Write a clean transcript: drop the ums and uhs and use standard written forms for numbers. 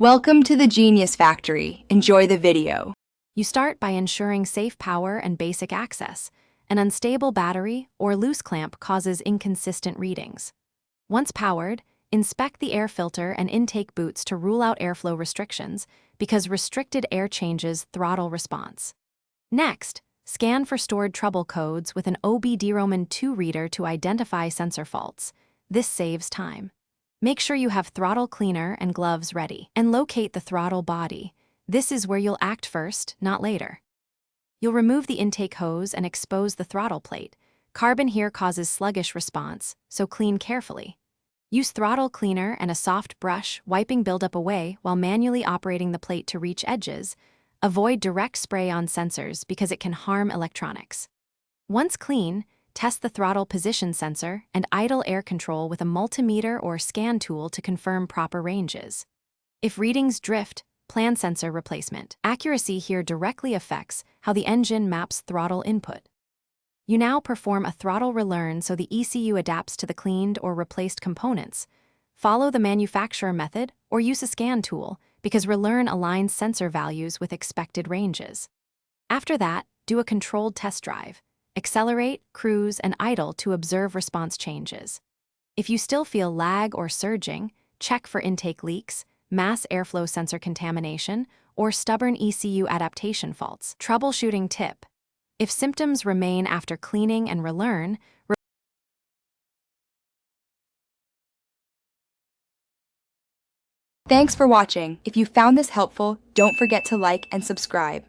Welcome to the Genius Factory. Enjoy the video. You start by ensuring safe power and basic access. An unstable battery or loose clamp causes inconsistent readings. Once powered, inspect the air filter and intake boots to rule out airflow restrictions because restricted air changes throttle response. Next, scan for stored trouble codes with an OBDROMAN2 reader to identify sensor faults. This saves time. Make sure you have throttle cleaner and gloves ready, and locate the throttle body. This is where you'll act first, not later. You'll remove the intake hose and expose the throttle plate. Carbon here causes sluggish response, so clean carefully. Use throttle cleaner and a soft brush, wiping buildup away while manually operating the plate to reach edges. Avoid direct spray on sensors because it can harm electronics. Once clean, test the throttle position sensor and idle air control with a multimeter or scan tool to confirm proper ranges. If readings drift, plan sensor replacement. Accuracy here directly affects how the engine maps throttle input. You now perform a throttle relearn so the ECU adapts to the cleaned or replaced components. Follow the manufacturer method or use a scan tool because relearn aligns sensor values with expected ranges. After that, do a controlled test drive. Accelerate, cruise, and idle to observe response changes. If you still feel lag or surging, check for intake leaks, mass airflow sensor contamination, or stubborn ECU adaptation faults. Troubleshooting tip: if symptoms remain after cleaning and relearn, Thanks for watching. If you found this helpful, don't forget to like and subscribe.